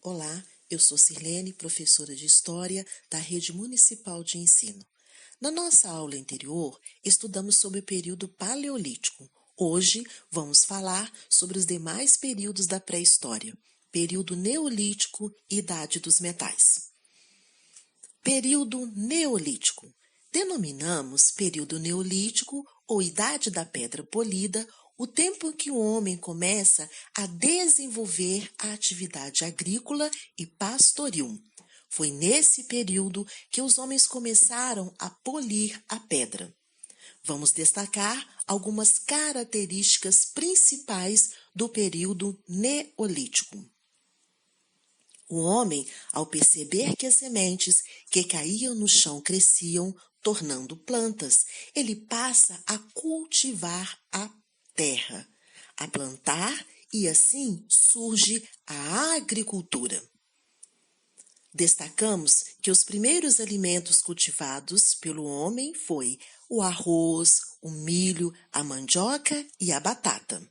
Olá, eu sou Sirlene, professora de História da Rede Municipal de Ensino. Na nossa aula anterior, estudamos sobre o período Paleolítico. Hoje, vamos falar sobre os demais períodos da pré-história, período Neolítico e Idade dos Metais. Período Neolítico. Denominamos período Neolítico ou Idade da Pedra Polida o tempo em que o homem começa a desenvolver a atividade agrícola e pastoril. Foi nesse período que os homens começaram a polir a pedra. Vamos destacar algumas características principais do período Neolítico. O homem, ao perceber que as sementes que caíam no chão cresciam, tornando plantas, ele passa a cultivar a terra, a plantar e assim surge a agricultura. Destacamos que os primeiros alimentos cultivados pelo homem foi o arroz, o milho, a mandioca e a batata.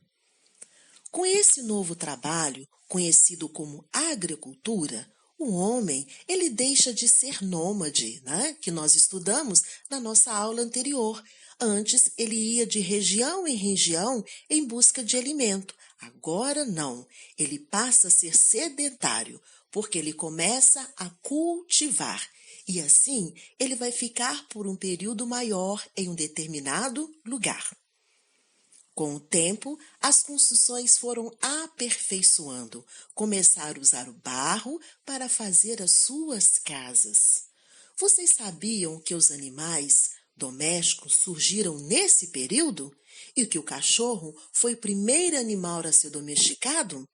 Com esse novo trabalho, conhecido como agricultura, o homem ele deixa de ser nômade, que nós estudamos na nossa aula anterior. Antes, ele ia de região em região em busca de alimento. Agora, não. Ele passa a ser sedentário, porque ele começa a cultivar. E assim, ele vai ficar por um período maior em um determinado lugar. Com o tempo, as construções foram aperfeiçoando. Começaram a usar o barro para fazer as suas casas. Vocês sabiam que os animais domésticos surgiram nesse período? E que o cachorro foi o primeiro animal a ser domesticado?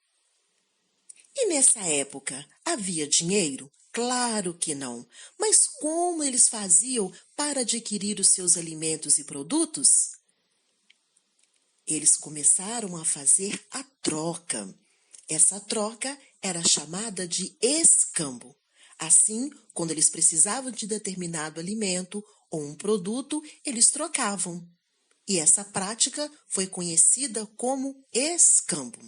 E nessa época, havia dinheiro? Claro que não. Mas como eles faziam para adquirir os seus alimentos e produtos? Eles começaram a fazer a troca. Essa troca era chamada de escambo. Assim, quando eles precisavam de determinado alimento ou um produto, eles trocavam. E essa prática foi conhecida como escambo.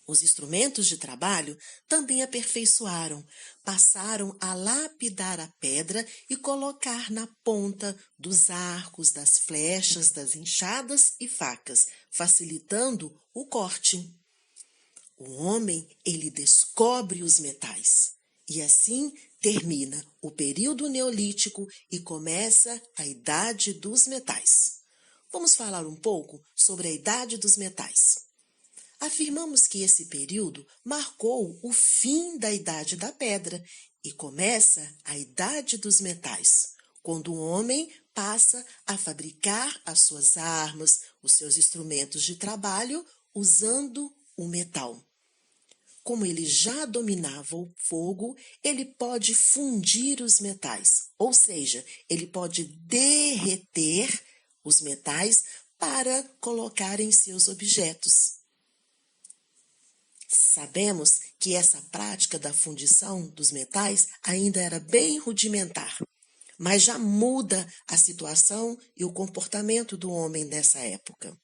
Os instrumentos de trabalho também aperfeiçoaram, passaram a lapidar a pedra e colocar na ponta dos arcos, das flechas, das enxadas e facas, facilitando o corte. O homem, ele descobre os metais e assim termina o período neolítico e começa a Idade dos Metais. Vamos falar um pouco sobre a Idade dos Metais. Afirmamos que esse período marcou o fim da Idade da Pedra e começa a Idade dos Metais, quando o homem passa a fabricar as suas armas, os seus instrumentos de trabalho, usando o metal. Como ele já dominava o fogo, ele pode fundir os metais, ou seja, ele pode derreter os metais para colocar em seus objetos. Sabemos que essa prática da fundição dos metais ainda era bem rudimentar, mas já muda a situação e o comportamento do homem nessa época.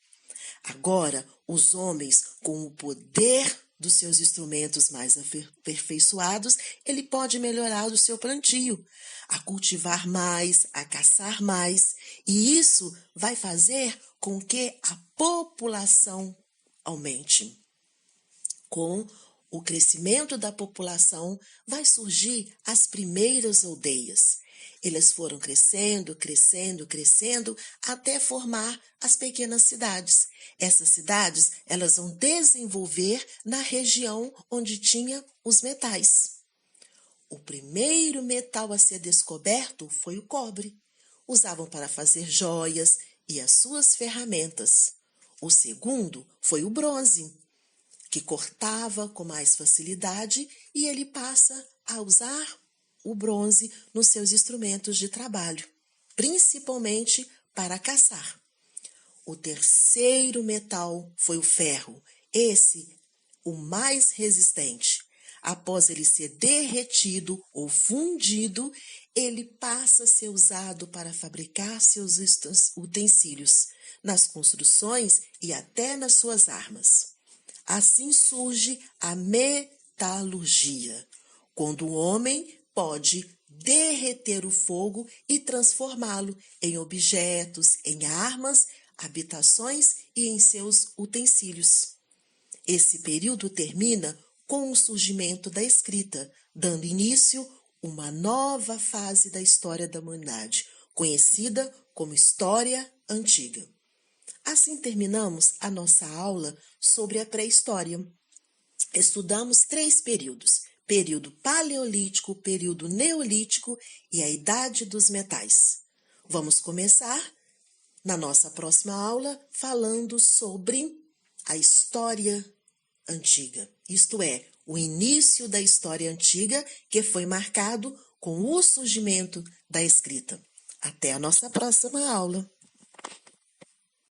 Agora, os homens, com o poder dos seus instrumentos mais aperfeiçoados, ele pode melhorar o seu plantio, a cultivar mais, a caçar mais, e isso vai fazer com que a população aumente. Com o crescimento da população, vai surgir as primeiras aldeias. Elas foram crescendo, crescendo, crescendo, até formar as pequenas cidades. Essas cidades, elas vão desenvolver na região onde tinha os metais. O primeiro metal a ser descoberto foi o cobre. Usavam para fazer joias e as suas ferramentas. O segundo foi o bronze, que cortava com mais facilidade e ele passa a usar o bronze nos seus instrumentos de trabalho, principalmente para caçar. O terceiro metal foi o ferro, esse o mais resistente. Após ele ser derretido ou fundido, ele passa a ser usado para fabricar seus utensílios, nas construções e até nas suas armas. Assim surge a metalurgia. metalurgia, quando o homem pode derreter o fogo e transformá-lo em objetos, em armas, habitações e em seus utensílios. Esse período termina com o surgimento da escrita, dando início a uma nova fase da história da humanidade, conhecida como História Antiga. Assim terminamos a nossa aula sobre a pré-história. Estudamos 3 períodos: período paleolítico, período neolítico e a Idade dos Metais. Vamos começar na nossa próxima aula falando sobre a história antiga, isto é, o início da história antiga, que foi marcado com o surgimento da escrita. Até a nossa próxima aula.